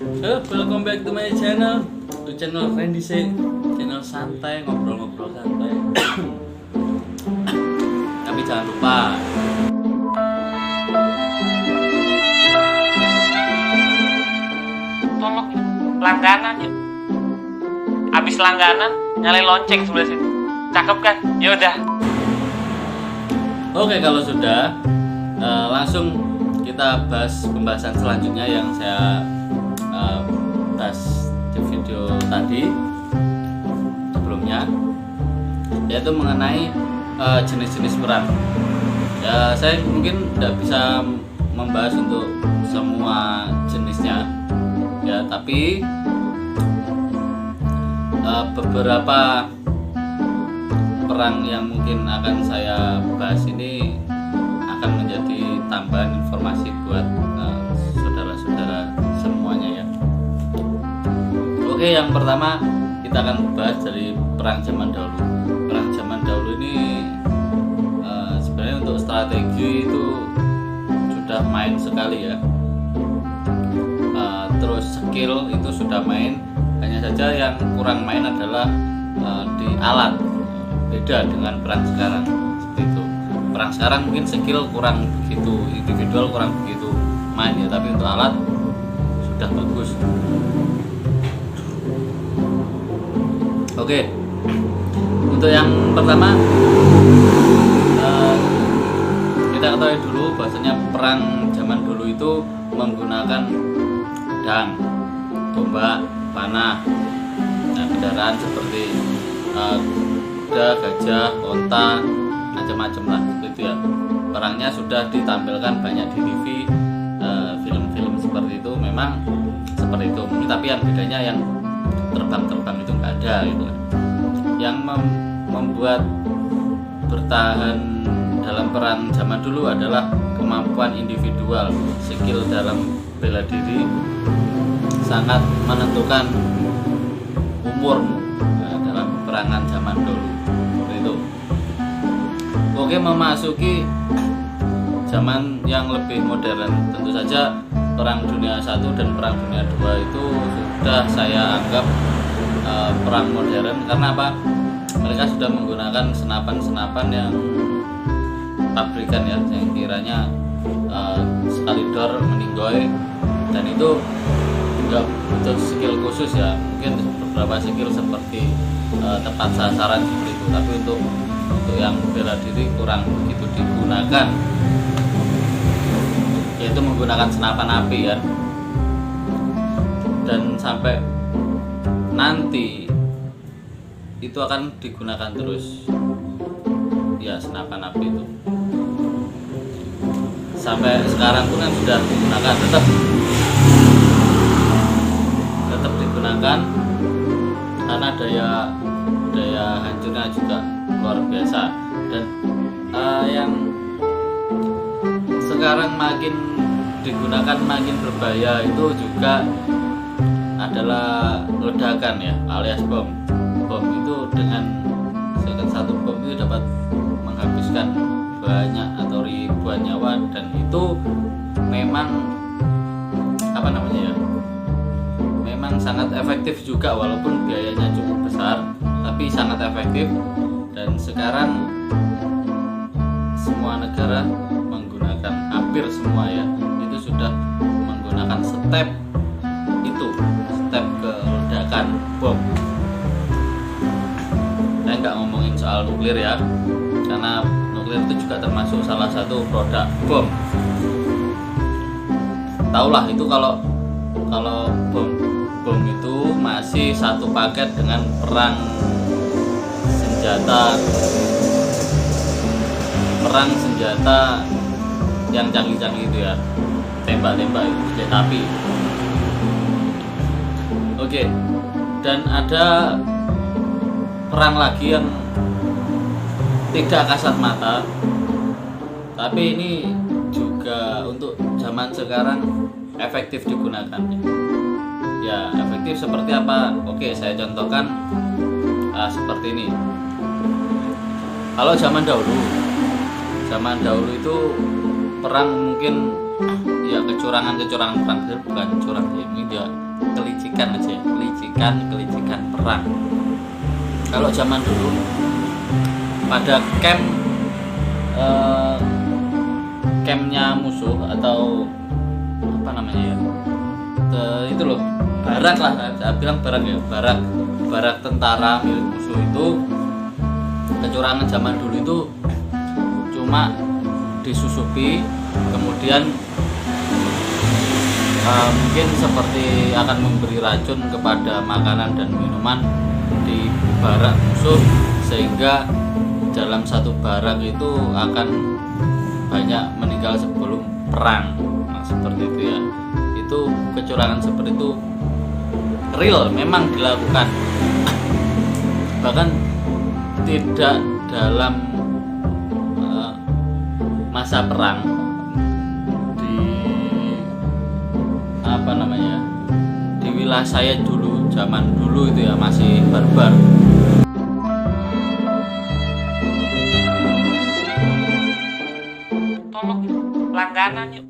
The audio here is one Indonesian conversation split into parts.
Halo, welcome back to my channel. To channel Randy sih, channel santai, ngobrol-ngobrol santai. Tapi jangan lupa tolong langganan ya. Abis langganan nyalain lonceng sebelah situ. Cakep kan? Yaudah. Oke, kalau sudah langsung kita bahas pembahasan selanjutnya yang saya bahas di video tadi sebelumnya, yaitu mengenai jenis-jenis perang. Ya, saya mungkin tidak bisa membahas untuk semua jenisnya ya, tapi beberapa perang yang mungkin akan saya bahas ini akan menjadi tambahan informasi buat saudara-saudara semuanya ya. Oke, yang pertama kita akan bahas dari perang zaman dahulu. Perang zaman dahulu ini sebenarnya untuk strategi itu sudah main sekali ya. Terus skill itu sudah main, hanya saja yang kurang main adalah di alat. Beda dengan perang sekarang seperti itu. Perang sekarang mungkin skill kurang begitu, individual kurang begitu main ya, tapi untuk alat sudah bagus. Oke, untuk yang pertama kita ketahui dulu bahwasanya perang zaman dulu itu menggunakan pedang, tombak, panah, dan kendaraan seperti kuda, gajah, onta, macam-macam lah seperti itu ya. Perangnya sudah ditampilkan banyak di TV, film-film seperti itu memang seperti itu. Tapi yang bedanya yang terbang-terbang itu nggak ada gitu. Yang membuat bertahan dalam perang zaman dulu adalah kemampuan individual, skill dalam bela diri sangat menentukan umurmu dalam perangan zaman dulu. Seperti itu. Oke, memasuki zaman yang lebih modern, tentu saja perang dunia 1 dan perang dunia 2 itu sudah saya anggap perang modern. Karena apa? Mereka sudah menggunakan senapan-senapan yang pabrikan ya, yang kiranya sekali dor meninggoy, dan itu juga butuh skill khusus ya. Mungkin beberapa skill seperti tepat sasaran seperti itu, tapi untuk yang bela diri kurang begitu digunakan, yaitu menggunakan senapan api ya. Dan sampai nanti itu akan digunakan terus ya, senapan api itu sampai sekarang pun kan sudah digunakan, tetap digunakan karena daya hancurnya juga luar biasa. Dan yang sekarang makin digunakan makin berbahaya itu juga adalah ledakan ya, alias bom. Bom itu dengan satu bom itu dapat menghabiskan banyak atau ribuan nyawa, dan itu memang apa namanya ya, memang sangat efektif juga walaupun biayanya cukup besar, tapi sangat efektif. Dan sekarang semua negara menggunakan, hampir semua ya, itu sudah menggunakan step ke ledakan bom. Saya nggak ngomongin soal nuklir ya, karena nuklir itu juga termasuk salah satu produk bom. Taulah itu kalau bom itu masih satu paket dengan perang senjata yang canggih-canggih itu ya, tembak-tembak itu, senjata api. Oke, dan ada perang lagi yang tidak kasat mata, tapi ini juga untuk zaman sekarang efektif digunakan ya. Efektif seperti apa? Oke, saya contohkan seperti ini. Kalau zaman dahulu itu perang mungkin ya kecurangan perang, bukan curang ya, ini dia kelicikan perang. Kalau zaman dulu pada campnya musuh atau apa namanya ya, itu loh, barak lah, saya bilang barak ya, barak tentara milik musuh itu, kecurangan zaman dulu itu cuma disusupi, kemudian mungkin seperti akan memberi racun kepada makanan dan minuman di barak musuh, sehingga dalam satu barak itu akan banyak meninggal sebelum perang. Nah, seperti itu ya. Itu kecurangan seperti itu real, memang dilakukan. Bahkan tidak dalam masa perang, di apa namanya, di wilayah saya dulu, zaman dulu itu ya, masih barbar. Tolong langganan yuk.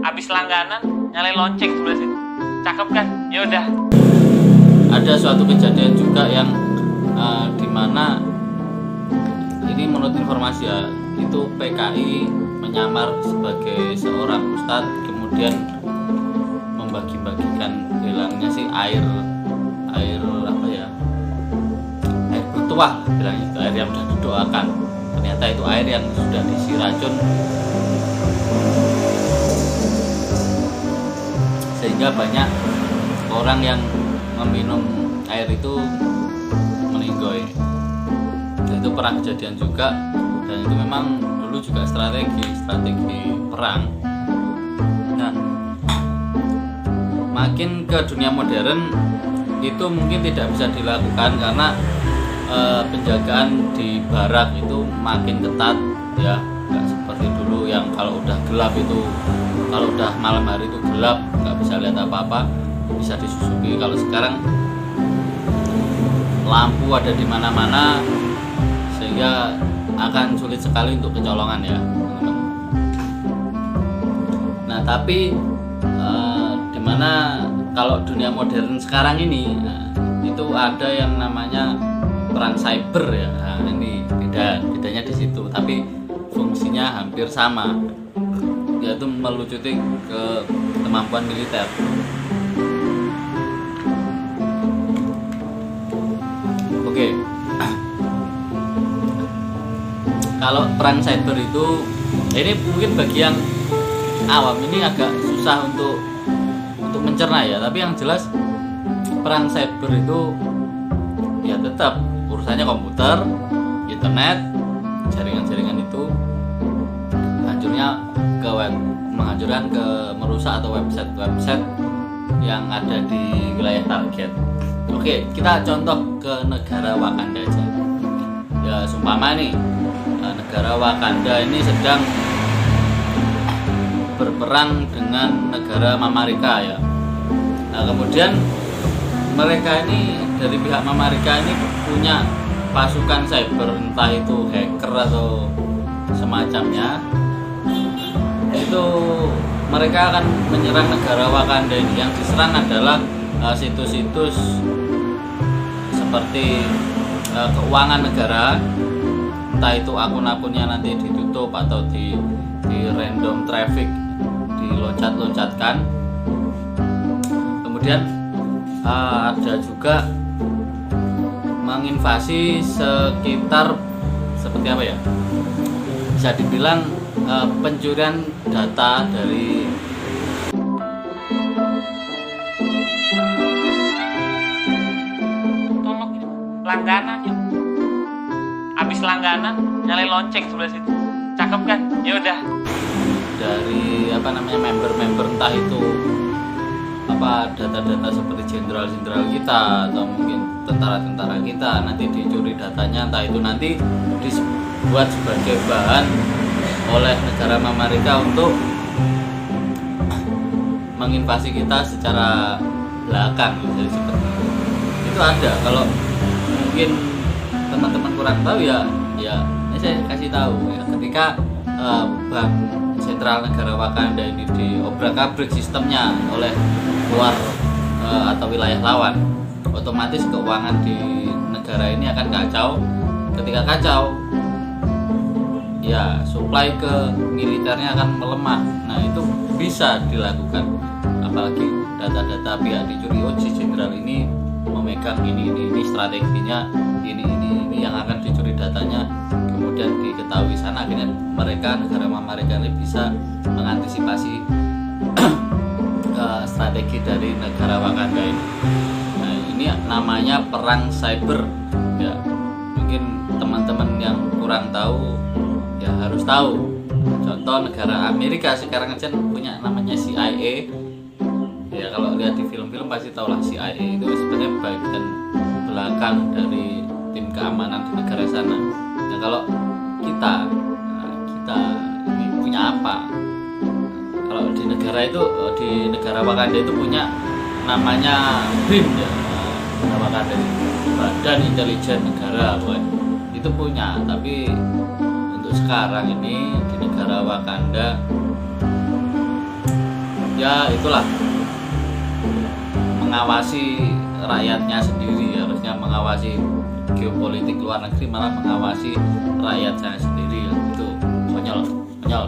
Habis langganan nyalain lonceng sebelah situ. Cakep kan? Ya udah. Ada suatu kejadian juga yang dimana ini menurut informasi ya, itu PKI menyamar sebagai seorang ustadz, kemudian membagi-bagikan, bilangnya sih air apa ya, air bertuah, bilangnya itu air yang sudah didoakan. Ternyata itu air yang sudah diisi racun, sehingga banyak orang yang meminum air itu meninggoy. Dan itu pernah kejadian juga, dan itu memang dulu juga strategi perang. Nah, makin ke dunia modern itu mungkin tidak bisa dilakukan karena penjagaan di barak itu makin ketat ya, nggak seperti dulu yang kalau udah gelap itu, kalau udah malam hari itu gelap, nggak bisa lihat apa-apa, bisa disusupi. Kalau sekarang lampu ada di mana-mana, sehingga akan sulit sekali untuk kecolongan ya, teman-teman. Nah, tapi dimana kalau dunia modern sekarang ini, itu ada yang namanya perang cyber ya. Nah, ini bedanya di situ, tapi fungsinya hampir sama, yaitu melucuti ke kemampuan militer. Oke. Kalau perang cyber itu, ini mungkin bagi yang awam ini agak susah untuk mencerna ya, tapi yang jelas perang cyber itu ya tetap urusannya komputer, internet, jaringan-jaringan itu menghancurkan ke merusak atau website yang ada di wilayah target. Oke, kita contoh ke negara Wakanda aja. Ya, sumpama nih negara Wakanda ini sedang berperang dengan negara Mamarika ya. Nah, kemudian mereka ini, dari pihak Mamarika ini punya pasukan cyber, entah itu hacker atau semacamnya. Itu mereka akan menyerang negara Wakanda ini. Yang diserang adalah situs-situs seperti keuangan negara, entah itu akun-akunnya nanti ditutup atau di random traffic, diloncat-loncatkan. Kemudian ada juga menginvasi sekitar, seperti apa ya, bisa dibilang pencurian data dari langganan yuk. Habis langganan nyalain lonceng sebelah situ. Cakep kan? Ya udah. Dari apa namanya, member-member, entah itu apa data-data seperti jenderal-jenderal kita atau mungkin tentara-tentara kita, nanti dicuri datanya, entah itu nanti dibuat sebagai bahan oleh negara Amerika untuk menginvasi kita secara belakang. Jadi seperti itu ada. Kalau mungkin teman-teman kurang tahu ya ini saya kasih tahu ya, ketika bank sentral negara Wakanda ini diobrak-abrik sistemnya oleh luar atau wilayah lawan, otomatis keuangan di negara ini akan kacau. Ketika kacau, ya supply ke militernya akan melemah. Nah itu bisa dilakukan, apalagi data-data pihak dicuri. Oh, si jenderal ini memegang ini strateginya, ini yang akan dicuri datanya, kemudian diketahui sana, akhirnya negara mereka ini bisa mengantisipasi strategi dari negara Wakanda ini. Nah ini namanya perang cyber ya. Mungkin teman-teman yang kurang tahu ya harus tahu. Contoh negara Amerika sekarang aja punya namanya CIA. Ya kalau lihat di film-film pasti tahulah CIA itu sebenarnya bagian belakang dari tim keamanan di negara sana. Nah kalau kita ini punya apa? Kalau di negara Wakanda itu punya namanya BIN ya. Wakanda Badan Intelijen Negara itu punya, tapi untuk sekarang ini di negara Wakanda ya itulah mengawasi rakyatnya sendiri, harusnya mengawasi geopolitik luar negeri malah mengawasi rakyatnya sendiri ya. Itu konyol.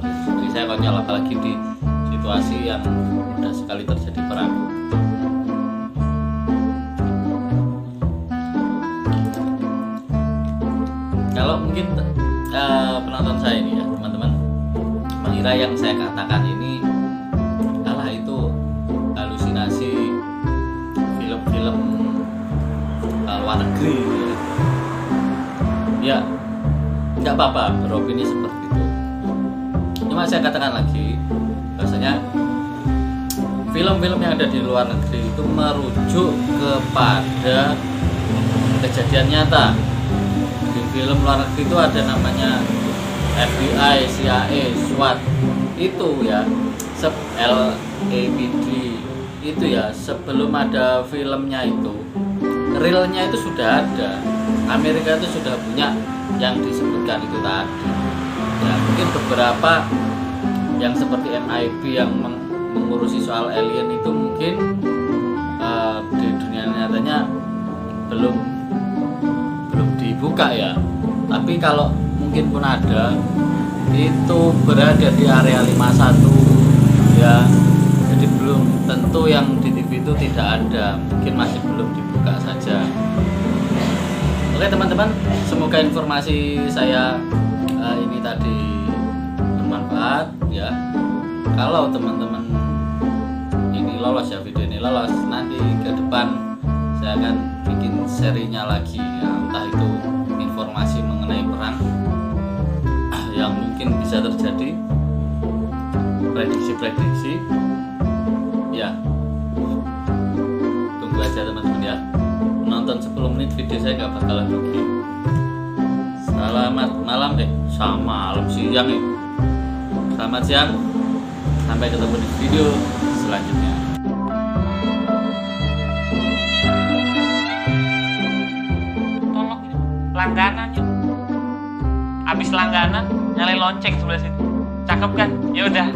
Jadi saya konyol apalagi di situasi yang mudah sekali terjadi perang. Kalau mungkin penonton saya ini ya teman-teman mengira yang saya katakan ini adalah itu halusinasi film-film luar negeri ya nggak apa-apa beropini seperti itu. Cuma saya katakan lagi bahwasanya film-film yang ada di luar negeri itu merujuk kepada kejadian nyata. Di film luar negeri itu ada namanya FBI, CIA, SWAT itu ya, LAPD itu ya, sebelum ada filmnya itu realnya itu sudah ada. Amerika itu sudah punya yang disebutkan itu tadi ya. Mungkin beberapa yang seperti MIB yang mengurusi soal alien itu mungkin di dunia nyatanya belum dibuka ya. Tapi kalau mungkin pun ada, itu berada di area 51 ya. Jadi belum tentu yang di TV itu tidak ada, mungkin masih belum dibuka saja. Oke teman-teman, semoga informasi saya ini tadi bermanfaat ya. Kalau teman-teman ini lolos ya, video ini lolos, nanti ke depan saya akan bikin serinya lagi ya, entah itu informasi mengenai perang yang mungkin bisa terjadi, prediksi-prediksi ya. Tunggu aja teman-teman ya, nonton 10 menit video saya gak bakalan rugi. Selamat malam malam siang selamat siang, sampai ketemu di video selanjutnya. Tolong langganan yuk. Abis langganan nyalain lonceng sebelah situ. Cakep kan? Ya udah.